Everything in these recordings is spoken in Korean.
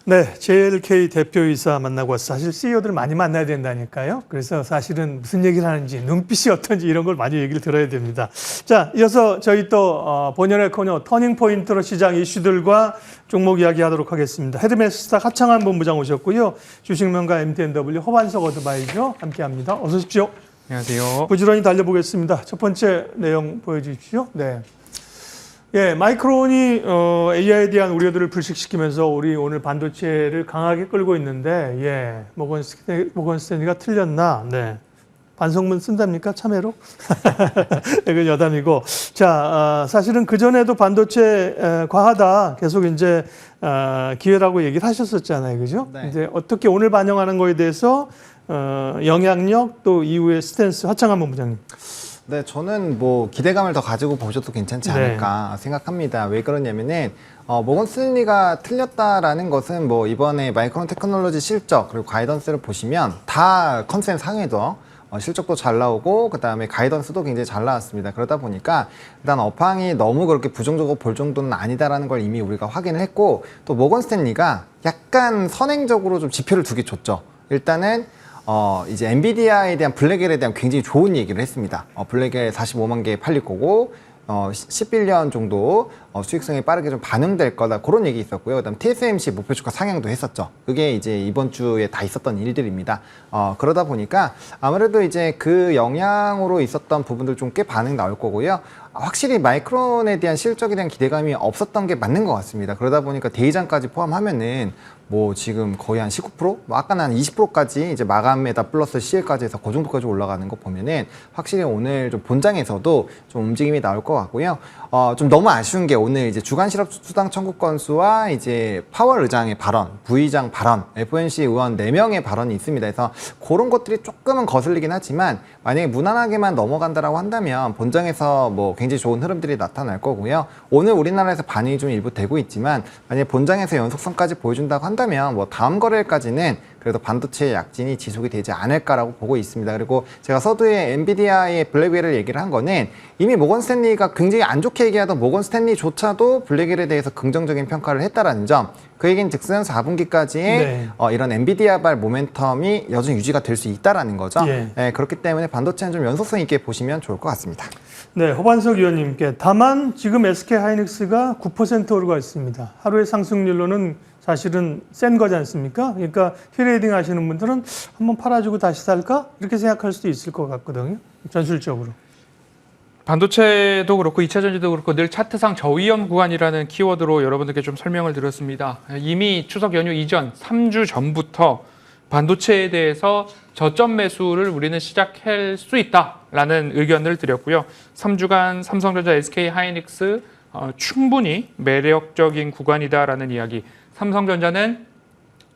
네, JLK 대표이사 만나고 왔어. 사실 CEO들 많이 만나야 된다니까요. 그래서 사실은 무슨 얘기를 하는지, 눈빛이 어떤지 이런 걸 많이 얘기를 들어야 됩니다. 자, 이어서 저희 또 본연의 코너 터닝포인트로 시장 이슈들과 종목 이야기하도록 하겠습니다. 헤르메스스탁 하창한 본부장 오셨고요. 주식명가 MTNW 허반석 어드바이저 함께합니다. 어서 오십시오. 안녕하세요. 부지런히 달려보겠습니다. 첫 번째 내용 보여주십시오. 네. 예, 마이크론이 AI에 대한 우려들을 불식시키면서 우리 오늘 반도체를 강하게 끌고 있는데, 예, 모건 스탠리가 틀렸나? 네. 반성문 쓴답니까? 참외로? 이건 여담이고. 자, 사실은 그전에도 반도체 과하다. 계속 이제 기회라고 얘기를 하셨었잖아요. 그죠? 네. 이제 어떻게 오늘 반영하는 거에 대해서 영향력 또 이후의 스탠스 하창한 본부장님. 네, 저는 뭐 기대감을 더 가지고 보셔도 괜찮지 않을까 생각합니다. 왜 그러냐면은 모건 스탠리가 틀렸다라는 것은 뭐 이번에 마이크론 테크놀로지 실적 그리고 가이던스를 보시면 다 컨센 상회죠. 실적도 잘 나오고 그다음에 가이던스도 굉장히 잘 나왔습니다. 그러다 보니까 일단 업황이 너무 그렇게 부정적으로 볼 정도는 아니다라는 걸 이미 우리가 확인을 했고, 또 모건 스탠리가 약간 선행적으로 좀 지표를 두 개 줬죠. 일단은 이제 엔비디아에 대한 블랙엘에 대한 굉장히 좋은 얘기를 했습니다. 블랙엘 45만 개 팔릴 거고 10빌리언 정도 수익성이 빠르게 좀 반영될 거다, 그런 얘기 있었고요. 그다음 TSMC 목표 주가 상향도 했었죠. 그게 이제 이번 주에 다 있었던 일들입니다. 그러다 보니까 아무래도 이제 그 영향으로 있었던 부분들 좀 꽤 반응 나올 거고요. 확실히 마이크론에 대한 실적에 대한 기대감이 없었던 게 맞는 것 같습니다. 그러다 보니까 대이장까지 포함하면은 뭐 지금 거의 한 19%? 뭐 아까는 한 20%까지 이제 마감에다 플러스 CL까지 해서 그 정도까지 올라가는 거 보면은 확실히 오늘 좀 본장에서도 좀 움직임이 나올 것 같고요. 좀 너무 아쉬운 게 오늘 이제 주간 실업 수당 청구 건수와 이제 파월 의장의 발언, 부의장 발언, FOMC 의원 4명의 발언이 있습니다. 그래서 그런 것들이 조금은 거슬리긴 하지만 만약에 무난하게만 넘어간다라고 한다면 본장에서 뭐 굉장히 좋은 흐름들이 나타날 거고요. 오늘 우리나라에서 반응이 좀 일부 되고 있지만 만약에 본장에서 연속성까지 보여준다고 한다면 뭐 다음 거래일까지는 그래도 반도체의 약진이 지속이 되지 않을까라고 보고 있습니다. 그리고 제가 서두에 엔비디아의 블랙웰을 얘기를 한 거는 이미 모건 스탠리가 굉장히 안 좋게 얘기하던 모건 스탠리조차도 블랙웰에 대해서 긍정적인 평가를 했다라는 점, 그 얘기는 즉슨 4분기까지의 이런 엔비디아발 모멘텀이 여전히 유지가 될 수 있다라는 거죠. 예, 그렇기 때문에 반도체는 좀 연속성 있게 보시면 좋을 것 같습니다. 네, 허반석 의원님께 다만 지금 SK 하이닉스가 9% 오르고 있습니다. 하루의 상승률로는 사실은 센 거지 않습니까? 그러니까 트레이딩 하시는 분들은 한번 팔아주고 다시 살까? 이렇게 생각할 수도 있을 것 같거든요. 전술적으로. 반도체도 그렇고 2차 전지도 그렇고 늘 차트상 저위험 구간이라는 키워드로 여러분들께 좀 설명을 드렸습니다. 이미 추석 연휴 이전 3주 전부터 반도체에 대해서 저점 매수를 우리는 시작할 수 있다라는 의견을 드렸고요. 3주간 삼성전자, SK 하이닉스 충분히 매력적인 구간이다라는 이야기. 삼성전자는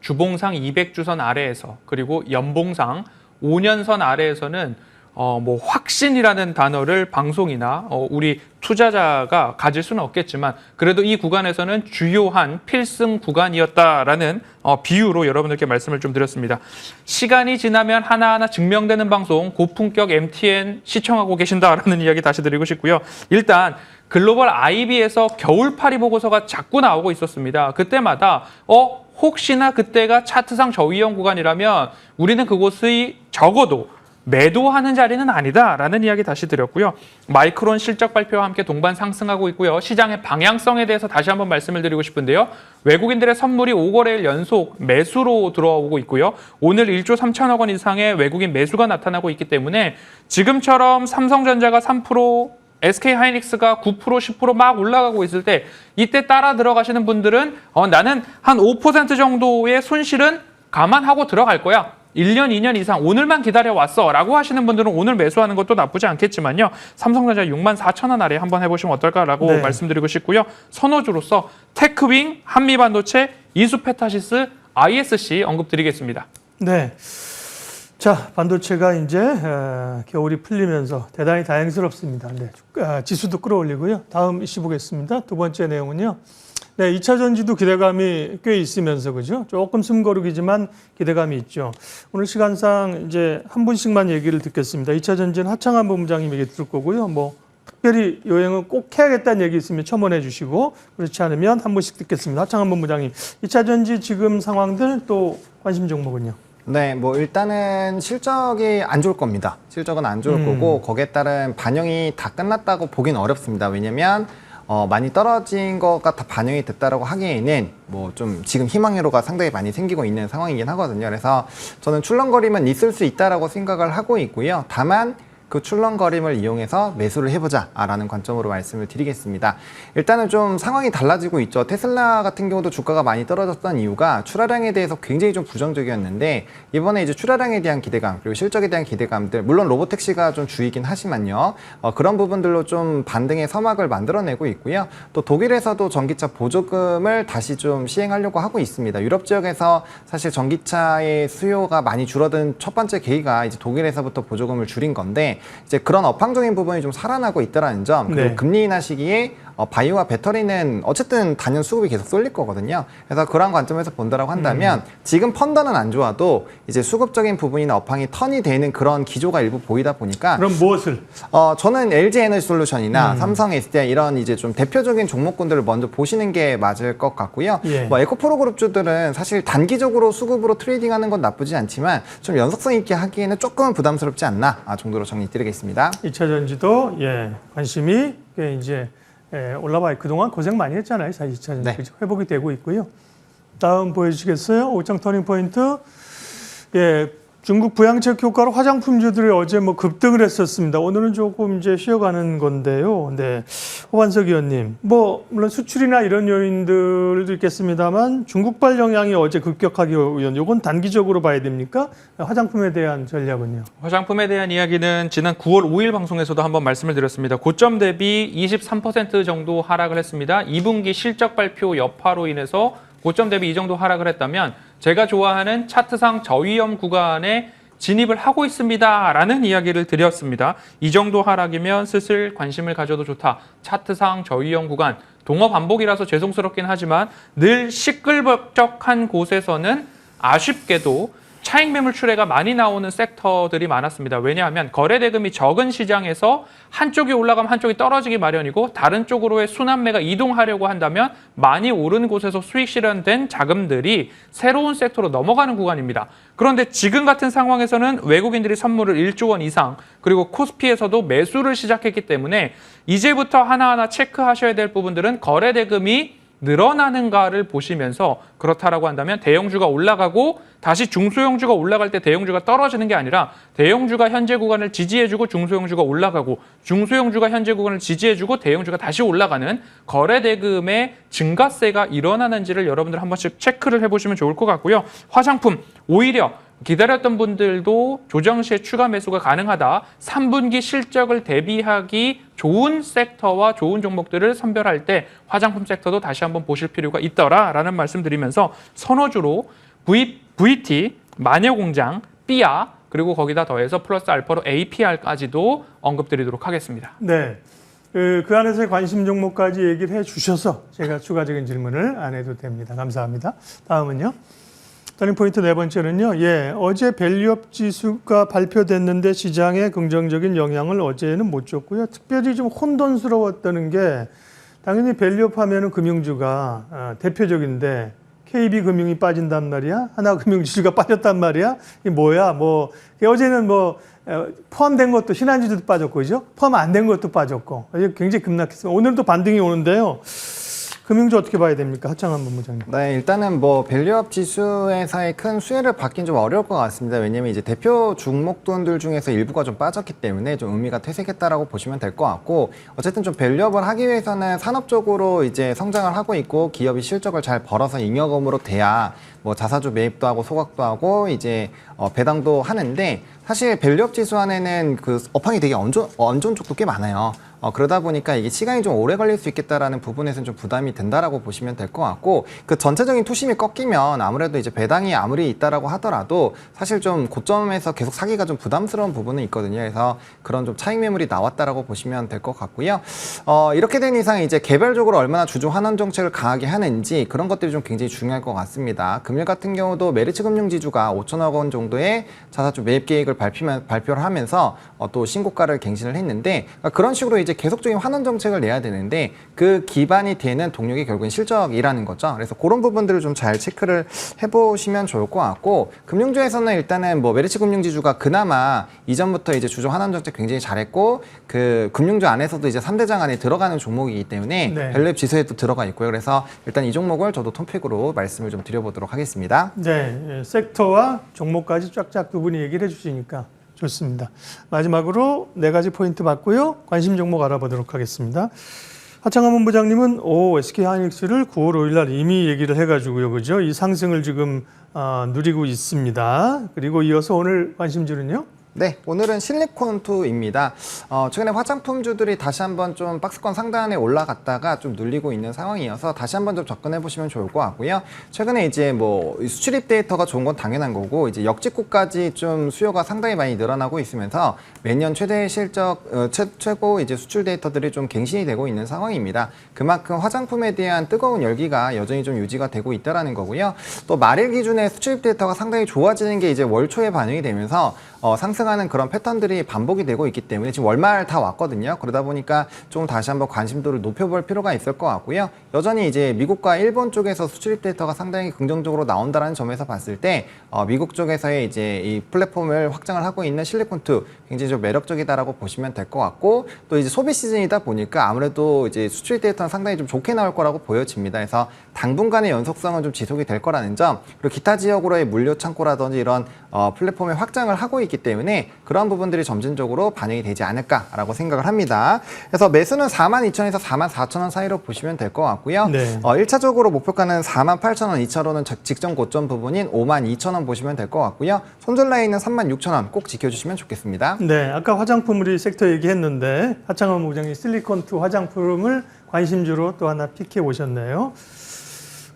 주봉상 200주선 아래에서, 그리고 연봉상 5년선 아래에서는 뭐 확신이라는 단어를 방송이나 우리 투자자가 가질 수는 없겠지만 그래도 이 구간에서는 주요한 필승 구간이었다라는 비유로 여러분들께 말씀을 좀 드렸습니다. 시간이 지나면 하나하나 증명되는 방송, 고품격 MTN 시청하고 계신다라는 이야기 다시 드리고 싶고요. 일단 글로벌 IB에서 겨울파리 보고서가 자꾸 나오고 있었습니다. 그때마다 혹시나 그때가 차트상 저위험 구간이라면 우리는 그곳의 적어도 매도하는 자리는 아니다라는 이야기 다시 드렸고요. 마이크론 실적 발표와 함께 동반 상승하고 있고요. 시장의 방향성에 대해서 다시 한번 말씀을 드리고 싶은데요. 외국인들의 선물이 5거래일 연속 매수로 들어오고 있고요. 오늘 1조 3천억 원 이상의 외국인 매수가 나타나고 있기 때문에 지금처럼 삼성전자가 3%, SK 하이닉스가 9%, 10% 막 올라가고 있을 때 이때 따라 들어가시는 분들은 나는 한 5% 정도의 손실은 감안하고 들어갈 거야. 1년, 2년 이상 오늘만 기다려왔어 라고 하시는 분들은 오늘 매수하는 것도 나쁘지 않겠지만요. 삼성전자 64,000원 아래 한번 해보시면 어떨까라고 말씀드리고 싶고요. 선호주로서 테크윙, 한미반도체, 이수페타시스, ISC 언급드리겠습니다. 네. 자, 반도체가 이제 겨울이 풀리면서 대단히 다행스럽습니다. 네. 지수도 끌어올리고요. 다음 이슈 보겠습니다. 두 번째 내용은요. 네, 2차 전지도 기대감이 꽤 있으면서, 그죠? 조금 숨고르기지만 기대감이 있죠. 오늘 시간상 이제 한 분씩만 얘기를 듣겠습니다. 2차 전지는 하창한 본부장님 얘기 들을 거고요. 뭐, 특별히 요행은 꼭 해야겠다는 얘기 있으면 첨언해 주시고 그렇지 않으면 한 분씩 듣겠습니다. 하창한 본부장님, 2차 전지 지금 상황들 또 관심 종목은요? 네, 뭐 일단은 실적이 안 좋을 겁니다. 실적은 안 좋을 거고 거기에 따른 반영이 다 끝났다고 보긴 어렵습니다. 왜냐면 많이 떨어진 거가 다 반영이 됐다라고 하기에는 뭐 좀 지금 희망회로가 상당히 많이 생기고 있는 상황이긴 하거든요. 그래서 저는 출렁거림은 있을 수 있다라고 생각을 하고 있고요. 다만 그 출렁거림을 이용해서 매수를 해보자라는 관점으로 말씀을 드리겠습니다. 일단은 좀 상황이 달라지고 있죠. 테슬라 같은 경우도 주가가 많이 떨어졌던 이유가 출하량에 대해서 굉장히 좀 부정적이었는데 이번에 이제 출하량에 대한 기대감 그리고 실적에 대한 기대감들 물론 로보택시가 좀 주이긴 하지만요. 그런 부분들로 좀 반등의 서막을 만들어내고 있고요. 또 독일에서도 전기차 보조금을 다시 좀 시행하려고 하고 있습니다. 유럽 지역에서 사실 전기차의 수요가 많이 줄어든 첫 번째 계기가 이제 독일에서부터 보조금을 줄인 건데 이제 그런 업황적인 부분이 좀 살아나고 있다는 점 그리고 네. 금리 인하 시기에 바이오와 배터리는 어쨌든 단연 수급이 계속 쏠릴 거거든요. 그래서 그런 관점에서 본다라고 한다면 지금 펀더는 안 좋아도 이제 수급적인 부분이나 업황이 턴이 되는 그런 기조가 일부 보이다 보니까 그럼 무엇을? 저는 LG 에너지 솔루션이나 삼성 SDI 이런 이제 좀 대표적인 종목군들을 먼저 보시는 게 맞을 것 같고요. 예. 뭐 에코프로 그룹주들은 사실 단기적으로 수급으로 트레이딩하는 건 나쁘지 않지만 좀 연속성 있게 하기에는 조금은 부담스럽지 않나 정도로 정리드리겠습니다. 2차 전지도 관심이 꽤 이제 올라와요. 그동안 고생 많이 했잖아요. 사실 2차 전지 네. 그죠? 회복이 되고 있고요. 다음 보여주시겠어요? 5장 터닝 포인트. 중국 부양책 효과로 화장품주들이 어제 뭐 급등을 했었습니다. 오늘은 조금 이제 쉬어가는 건데요. 네. 호반석 의원님, 뭐 물론 수출이나 이런 요인들도 있겠습니다만 중국발 영향이 어제 급격하게 오연. 요건 단기적으로 봐야 됩니까? 화장품에 대한 전략은요? 화장품에 대한 이야기는 지난 9월 5일 방송에서도 한번 말씀을 드렸습니다. 고점 대비 23% 정도 하락을 했습니다. 2분기 실적 발표 여파로 인해서 고점 대비 이 정도 하락을 했다면 제가 좋아하는 차트상 저위험 구간에 진입을 하고 있습니다라는 이야기를 드렸습니다. 이 정도 하락이면 슬슬 관심을 가져도 좋다. 차트상 저위험 구간, 동어 반복이라서 죄송스럽긴 하지만 늘 시끌벅적한 곳에서는 아쉽게도 차익 매물 출회가 많이 나오는 섹터들이 많았습니다. 왜냐하면 거래 대금이 적은 시장에서 한쪽이 올라가면 한쪽이 떨어지기 마련이고 다른 쪽으로의 순환매가 이동하려고 한다면 많이 오른 곳에서 수익 실현된 자금들이 새로운 섹터로 넘어가는 구간입니다. 그런데 지금 같은 상황에서는 외국인들이 선물을 1조 원 이상 그리고 코스피에서도 매수를 시작했기 때문에 이제부터 하나하나 체크하셔야 될 부분들은 거래 대금이 늘어나는가를 보시면서 그렇다라고 한다면 대형주가 올라가고 다시 중소형주가 올라갈 때 대형주가 떨어지는 게 아니라 대형주가 현재 구간을 지지해주고 중소형주가 올라가고 중소형주가 현재 구간을 지지해주고 대형주가 다시 올라가는 거래 대금의 증가세가 일어나는지를 여러분들 한 번씩 체크를 해보시면 좋을 것 같고요. 화장품 오히려 기다렸던 분들도 조정 시에 추가 매수가 가능하다. 3분기 실적을 대비하기 좋은 섹터와 좋은 종목들을 선별할 때 화장품 섹터도 다시 한번 보실 필요가 있더라라는 말씀드리면서 선호주로 VT, 마녀공장, 삐아 그리고 거기다 더해서 플러스 알파로 APR까지도 언급드리도록 하겠습니다. 네. 그 안에서의 관심 종목까지 얘기를 해 주셔서 제가 추가적인 질문을 안 해도 됩니다. 감사합니다. 다음은요. 터닝포인트 네 번째는요. 어제 밸류업 지수가 발표됐는데 시장에 긍정적인 영향을 어제는 못 줬고요. 특별히 좀 혼돈스러웠다는 게 당연히 밸류업 하면은 금융주가 대표적인데 KB금융이 빠진단 말이야. 하나금융지수가 빠졌단 말이야. 이게 뭐야? 어제는 포함된 것도 신한지주도 빠졌고, 그죠? 포함 안 된 것도 빠졌고, 굉장히 급락했습니다. 오늘도 반등이 오는데요. 금융주 어떻게 봐야 됩니까? 하창한 본부장님. 네, 일단은 밸류업 지수에서의 큰 수혜를 받긴 좀 어려울 것 같습니다. 왜냐면 이제 대표 종목군들 중에서 일부가 좀 빠졌기 때문에 좀 의미가 퇴색했다라고 보시면 될 것 같고, 어쨌든 좀 밸류업을 하기 위해서는 산업적으로 이제 성장을 하고 있고 기업이 실적을 잘 벌어서 잉여금으로 돼야 자사주 매입도 하고 소각도 하고 이제 배당도 하는데, 사실 밸류업 지수 안에는 그 업황이 되게 안 좋은 쪽도 꽤 많아요. 그러다 보니까 이게 시간이 좀 오래 걸릴 수 있겠다라는 부분에서는 좀 부담이 된다라고 보시면 될 것 같고, 그 전체적인 투심이 꺾이면 아무래도 이제 배당이 아무리 있다라고 하더라도 사실 좀 고점에서 계속 사기가 좀 부담스러운 부분은 있거든요. 그래서 그런 좀 차익 매물이 나왔다라고 보시면 될 것 같고요. 이렇게 된 이상 이제 개별적으로 얼마나 주주 환원 정책을 강하게 하는지 그런 것들이 좀 굉장히 중요할 것 같습니다. 금일 같은 경우도 메리츠 금융지주가 5천억 원 정도의 자사주 매입 계획을 발표를 하면서 또 신고가를 갱신을 했는데, 그런 식으로 이제 이제 계속적인 환원 정책을 내야 되는데 그 기반이 되는 동력이 결국엔 실적이라는 거죠. 그래서 그런 부분들을 좀 잘 체크를 해보시면 좋을 것 같고, 금융주에서는 일단은 뭐 메리츠 금융지주가 그나마 이전부터 이제 주주 환원 정책 굉장히 잘했고, 그 금융주 안에서도 이제 3대장 안에 들어가는 종목이기 때문에 네. 밸류앱 지수에도 들어가 있고요. 그래서 일단 이 종목을 저도 톰픽으로 말씀을 좀 드려보도록 하겠습니다. 네, 예, 섹터와 종목까지 쫙쫙 두 분이 얘기를 해주시니까 좋습니다. 마지막으로 네 가지 포인트 받고요. 관심 종목 알아보도록 하겠습니다. 하창한 본부장님은 SK 하이닉스를 9월 5일 날 이미 얘기를 해가지고요, 그죠? 이 상승을 지금 누리고 있습니다. 그리고 이어서 오늘 관심주는요? 네, 오늘은 실리콘2입니다. 최근에 화장품주들이 다시 한번 좀 박스권 상단에 올라갔다가 좀 눌리고 있는 상황이어서 다시 한번 좀 접근해 보시면 좋을 것 같고요. 최근에 이제 뭐 수출입 데이터가 좋은 건 당연한 거고, 이제 역직구까지 좀 수요가 상당히 많이 늘어나고 있으면서 매년 최대 실적, 최고 이제 수출 데이터들이 좀 갱신이 되고 있는 상황입니다. 그만큼 화장품에 대한 뜨거운 열기가 여전히 좀 유지가 되고 있다라는 거고요. 또 말일 기준에 수출입 데이터가 상당히 좋아지는 게 이제 월 초에 반영이 되면서 상승하는 그런 패턴들이 반복이 되고 있기 때문에 지금 월말 다 왔거든요. 그러다 보니까 좀 다시 한번 관심도를 높여볼 필요가 있을 것 같고요. 여전히 이제 미국과 일본 쪽에서 수출입 데이터가 상당히 긍정적으로 나온다는 점에서 봤을 때 미국 쪽에서의 이제 이 플랫폼을 확장을 하고 있는 실리콘2 굉장히 좀 매력적이다라고 보시면 될 것 같고, 또 이제 소비 시즌이다 보니까 아무래도 이제 수출입 데이터는 상당히 좀 좋게 나올 거라고 보여집니다. 그래서 당분간의 연속성은 좀 지속이 될 거라는 점, 그리고 기타 지역으로의 물류 창고라든지 이런 플랫폼의 확장을 하고 있기 때문에 그런 부분들이 점진적으로 반영이 되지 않을까라고 생각을 합니다. 그래서 매수는 42,000원에서 44,000원 사이로 보시면 될 것 같고요. 네. 1차적으로 목표가는 48,000원, 2차로는 직전 고점 부분인 52,000원 보시면 될 것 같고요. 손절 라인은 36,000원 꼭 지켜주시면 좋겠습니다. 네, 아까 화장품 우리 섹터 얘기했는데 하창원 부장님 실리콘2 화장품을 관심주로 또 하나 픽해 오셨네요.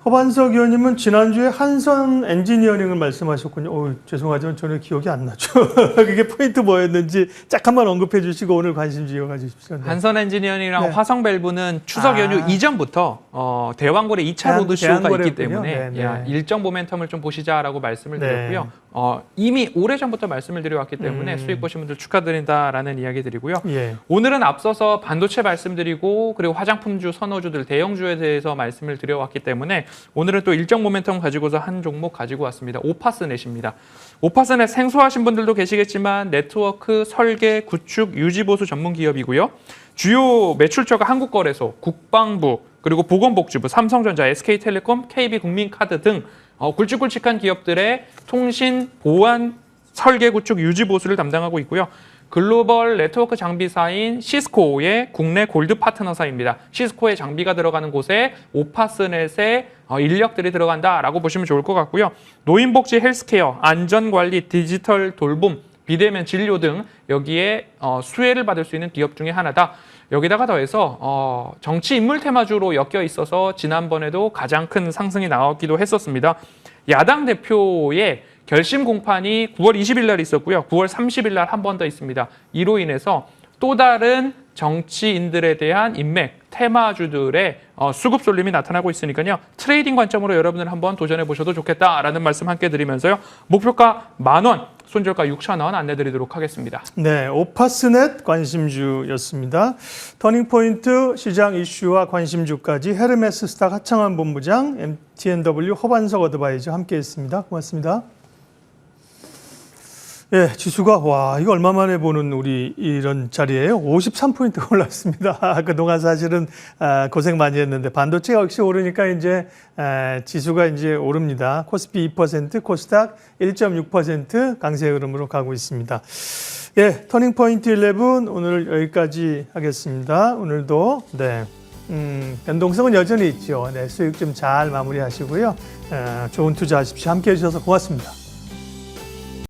허반석 의원님은 지난주에 한선 엔지니어링을 말씀하셨군요. 죄송하지만 저는 기억이 안 나죠. 그게 포인트 뭐였는지 잠깐만 언급해 주시고 오늘 관심주 이어가 주십시오. 네. 한선 엔지니어링이랑 네. 화성밸브는 추석 연휴 이전부터 대왕거래 2차 로드쇼가 있기 대왕거래였군요. 때문에 네, 네. 일정 모멘텀을 좀 보시자라고 말씀을 네. 드렸고요. 이미 오래전부터 말씀을 드려왔기 때문에 수익 보신 분들 축하드린다라는 이야기 드리고요. 예. 오늘은 앞서서 반도체 말씀드리고 그리고 화장품주, 선호주들, 대형주에 대해서 말씀을 드려왔기 때문에 오늘은 또 일정 모멘텀 가지고서 한 종목 가지고 왔습니다. 오파스넷입니다. 오파스넷 생소하신 분들도 계시겠지만 네트워크, 설계, 구축, 유지보수 전문 기업이고요. 주요 매출처가 한국거래소, 국방부, 그리고 보건복지부, 삼성전자, SK텔레콤, KB국민카드 등 굵직굵직한 기업들의 통신, 보안, 설계, 구축, 유지보수를 담당하고 있고요. 글로벌 네트워크 장비사인 시스코의 국내 골드 파트너사입니다. 시스코의 장비가 들어가는 곳에 오파스넷의 인력들이 들어간다라고 보시면 좋을 것 같고요. 노인복지 헬스케어, 안전관리, 디지털 돌봄, 비대면 진료 등 여기에 수혜를 받을 수 있는 기업 중에 하나다. 여기다가 더해서 정치 인물 테마주로 엮여 있어서 지난번에도 가장 큰 상승이 나왔기도 했었습니다. 야당 대표의 결심 공판이 9월 20일 날 있었고요. 9월 30일 날 한 번 더 있습니다. 이로 인해서 또 다른 정치인들에 대한 인맥, 테마주들의 수급 쏠림이 나타나고 있으니까요. 트레이딩 관점으로 여러분들 한번 도전해 보셔도 좋겠다라는 말씀 함께 드리면서요. 목표가 10,000원, 손절가 6,000원 안내드리도록 하겠습니다. 네, 오파스넷 관심주였습니다. 터닝포인트 시장 이슈와 관심주까지 헤르메스 스탁 하창한 본부장, MTNW 허반석 어드바이저 함께했습니다. 고맙습니다. 예, 지수가 이거 얼마 만에 보는 우리 이런 자리예요. 53포인트 올랐습니다. 그동안 사실은 고생 많이 했는데 반도체가 역시 오르니까 이제 지수가 이제 오릅니다. 코스피 2%, 코스닥 1.6% 강세 흐름으로 가고 있습니다. 예, 터닝포인트 11 오늘 여기까지 하겠습니다. 오늘도 변동성은 여전히 있죠. 네, 수익 좀 잘 마무리하시고요. 좋은 투자하십시오. 함께해 주셔서 고맙습니다.